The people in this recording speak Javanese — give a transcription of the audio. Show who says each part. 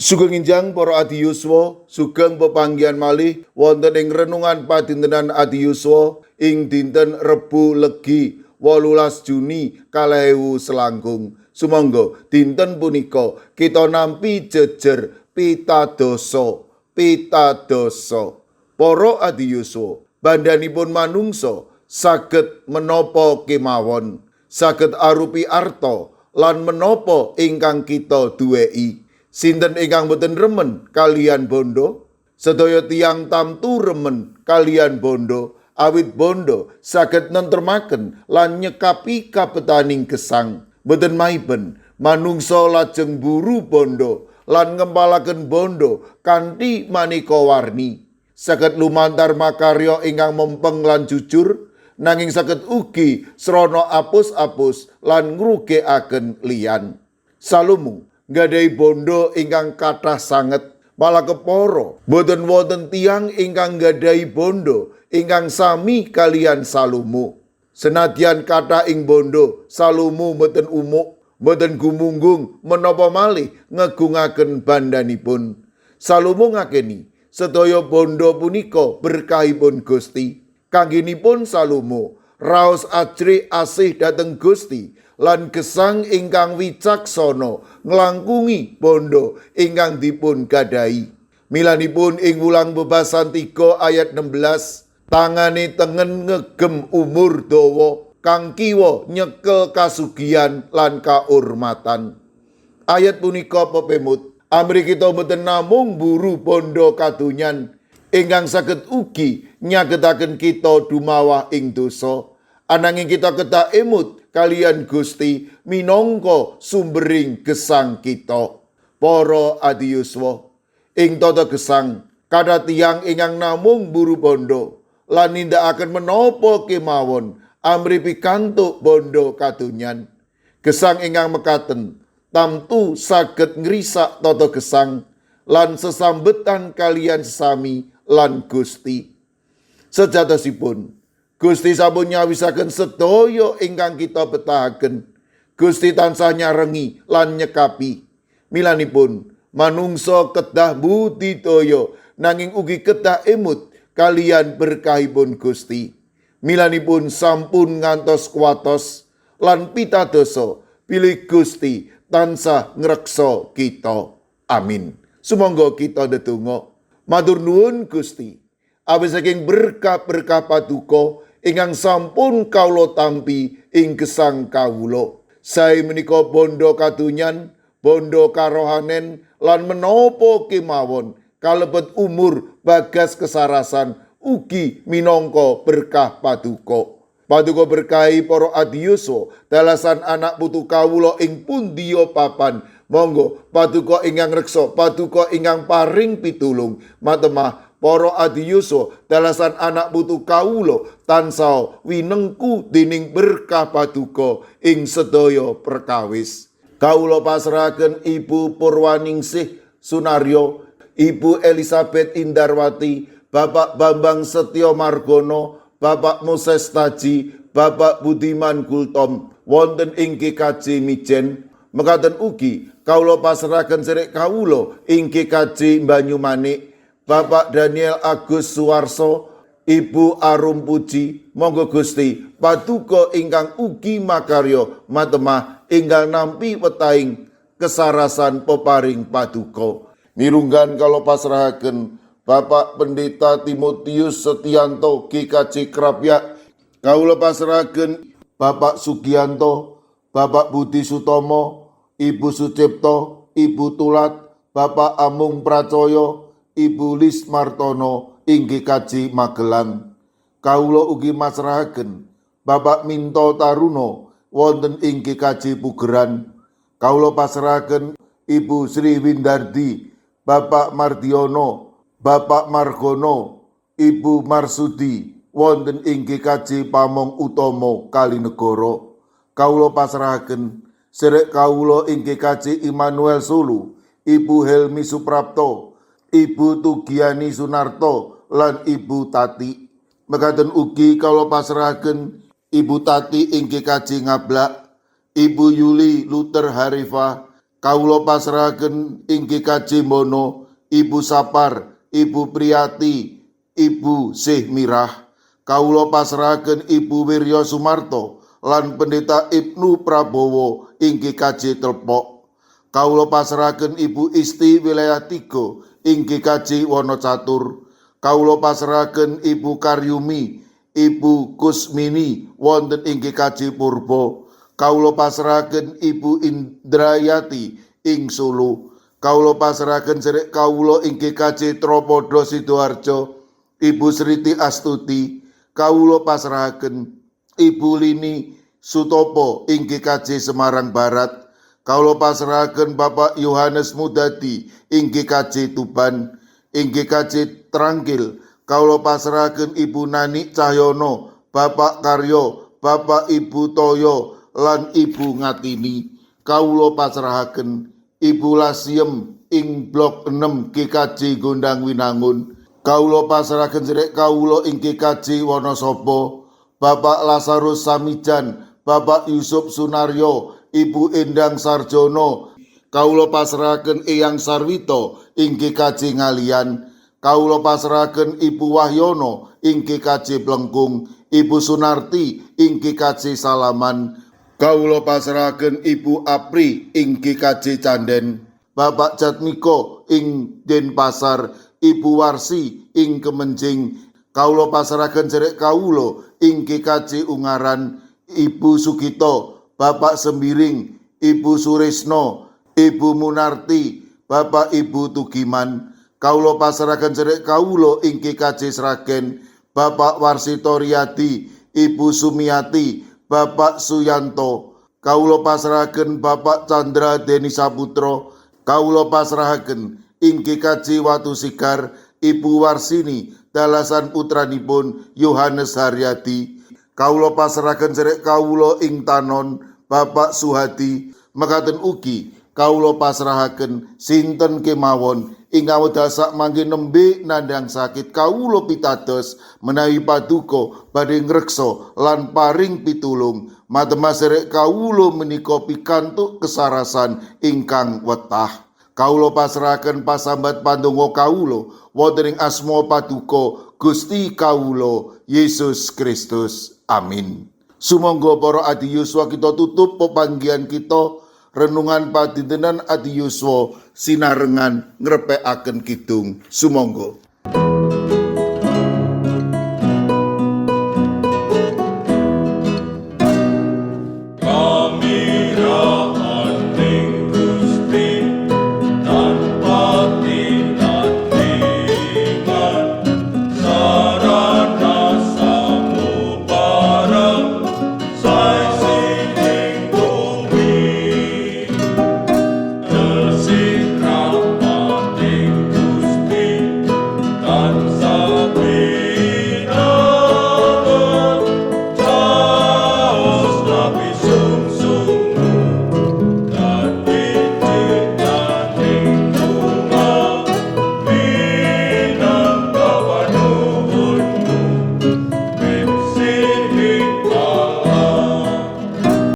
Speaker 1: Sugeng enjang para adi yuswa, sugeng pepanggihan malih wonten ing renungan padintenan adi yuswa ing dinten Rebu Legi 18 Juni 2020. Sumangga dinten punika kita nampi jejer pitadosa. Para adi yuswa, bandhanipun manungsa saged menapa kemawon, saged arupi arta lan menapa ingkang kita duweki. Sinten ingkang boten remen kalian bondo? Sedaya tiyang tamtu remen kalian bondo, awit bondo saged nentremaken lan nyekapi kabetaning gesang. Boten maiben manungsa lajeng buru bondo lan ngempalaken bondo kanthi maneka warni. Saged lumantar makarya ingkang mempeng lan jujur, nanging saged ugi srana apus-apus lan ngrugekaken liyan. Salomo nggadahi bondo ingkang kathah sanget, malah kepara boten wonten tiyang ingkang nggadahi bondo ingkang sami kalian Salomo. Senadyan kathah ing bondo, Salomo boten umuk, boten gumunggung menapa malih ngegungaken bandhanipun. Salomo ngakeni sedaya bondo punika berkahipun Gusti. Kanggenipun Salomo raos ajri asih dhateng Gusti lan gesang ingkang wicaksana nglangkungi bondo ingkang dipun gadahi. Milanipun ing Wulang bebasan 3 ayat 16, tangane tengen ngegem umur dawa, kang kiwa nyekel kasugihan lan kaurmatan. Ayat punika pepemut amri kita boten namung buru bondo kadonyan ingkang saged ugi nyagetaken kita dumawah ing dosa, ananging kita kedah emut kalian Gusti minangka sumbering gesang kita. Para adi yuswa, ing tata gesang kathah tiyang ingkang namung buru bondo lan nindakaken menapa kemawon amri pikantuk bondo kadonyan. Gesang ingkang mekaten tamtu saged ngrisak tata gesang lan sesambetan kalian sesami lan Gusti. Sejatosipun Gusti sampun nyawisaken sedaya ingkang kita betahaken. Gusti tansah nyarengi lan nyekapi. Milanipun manungsa kedah budidaya nanging ugi kedah emut kalian berkahipun Gusti. Milanipun sampun ngantos kuwatos lan pitadosa pilih Gusti tansah ngreksa kita. Amin. Sumangga kita ndedonga. Matur nuwun Gusti, awit saking berkah-berkah paduka ingkang sampun kawula tampi ing gesang kawula. Sae menika bondo kadonyan, bondo karohanen lan menapa kemawon kalebet umur bagas kesarasan ugi minangka berkah paduka. Paduka berkahi para adi yuswa dalasan anak putu kawula ing pundiya papan. Monggo paduka ingkang reksa, paduka ingkang paring pitulung matemah para adi yuswa dalasan anak putu kawula tansah winengku dening berkah paduka ing sedaya perkawis. Kawula pasrahaken Ibu Purwaningsih Sunaryo, Ibu Elizabeth Indarwati, Bapak Bambang Setyo Margono, Bapak Moses Taji, Bapak Budiman Gultom wonten ing GKJ Mijen. Mekaten ugi kawula pasrahaken sedherek kawula ing GKJ Banyumanik, Bapak Daniel Agus Suwarso, Ibu Arum Puji. Monggo Gusti paduka ingkang ugi makarya matemah ingkang nampi wetahing kesarasan peparing paduka. Mirunggan kawula pasrahaken Bapak Pendeta Timotius Setianto GKJ Krapyak, kawula pasrahaken Bapak Sugianto, Bapak Budi Sutomo, Ibu Sucipto, Ibu Tulat, Bapak Amung Pracoyo, Ibu Lis Martono ing GKJ Magelang. Kawula ugi masrahaken Bapak Minto Taruno wonten ing GKJ Pugeran. Kawula pasrahaken Ibu Sri Windardi, Bapak Mardiono, Bapak Margono, Ibu Marsudi wonten ing GKJ Pamong Utomo Kalinegoro. Kawula pasrahaken sedherek kawula ing GKJ Immanuel Sulu, Ibu Helmi Suprapto, Ibu Tugiani Sunarto, lan Ibu Tati. Mekaten ugi kawula pasrahaken Ibu Tati inggih kaji ngablak, Ibu Yuli Luther Harifa, kawula pasrahaken inggih kaji mono, Ibu Sapar, Ibu Priyati, Ibu Syih Mirah, kawula pasrahaken Ibu Wiryo Sumarto, lan Pendeta Ibnu Prabowo inggih kaji Telpok. Kawula pasrahaken Ibu Isti Wilayah 3 inggih kaji Wonocatur. Kawula pasrahaken Ibu Karyumi, Ibu Kusmini wonten inggih kaji Purbo. Kawula pasrahaken Ibu Indrayati ing Solo. Kawula pasrahaken sedherek kawula inggih kaji Tropodo Sidoarjo, Ibu Sriti Astuti. Kawula pasrahaken Ibu Lini Sutopo inggih kaji Semarang Barat. Kawula pasrahaken Bapak Yohanes Mudadi inggih kaji Tuban, inggih kaji Trangkil. Kawula pasrahaken Ibu Nani Cahyono, Bapak Karyo, Bapak Ibu Toyo, lan Ibu Ngatini. Kawula pasrahaken Ibu Lasiem ing Blok 6 GKJ Gondang Winangun. Kawula pasrahaken sedherek kawula ing GKJ Wonosobo, Bapak Lazarus Samijan, Bapak Yusuf Sunaryo, Ibu Endang Sarjono. Kawula pasrahaken Eyang Sarwito ing GKJ Ngalian. Kawula pasrahaken Ibu Wahyono ing GKJ Plengkung, Ibu Sunarti ing GKJ Salaman. Kawula pasrahaken Ibu Apri ing GKJ Canden, Bapak Jatmiko ing Denpasar, Ibu Warsi ing Kemenjing. Kawula pasrahaken sedherek kawula ing GKJ Ungaran, Ibu Sugito, Bapak Sembiring, Ibu Suresno, Ibu Munarti, Bapak Ibu Tugiman. Kawula pasrahaken sedherek kawula ing GKJ Sragen, Bapak Warsito Riyadi, Ibu Sumiati, Bapak Suyanto. Kawula pasrahaken Bapak Chandra Deni Saputro. Kawula pasrahaken ing GKJ Watu Sigar, Ibu Warsini, dalasan putranipun Yohanes Haryadi. Kawula pasrahaken sedherek kawula ing Tanon, Bapak Suhadi. Mekaten ugi kawula pasrahaken sinten kemawon ingkang wedhasak mangke nembe nandhang sakit, kawula pitados menawi paduka badhe ngreksa lan paring pitulung. Matemas sedherek kawula menika pikantuk kesarasan ingkang wetah. Kawula pasrahaken pasambat pandonga kawula wonten ing asma paduka Gusti kawula Yesus Kristus. Amin. Sumangga para adi yuswa kita tutup pepanggihan kita renungan padintenan adi yuswa sinarengan ngrepekaken kidung. Sumangga.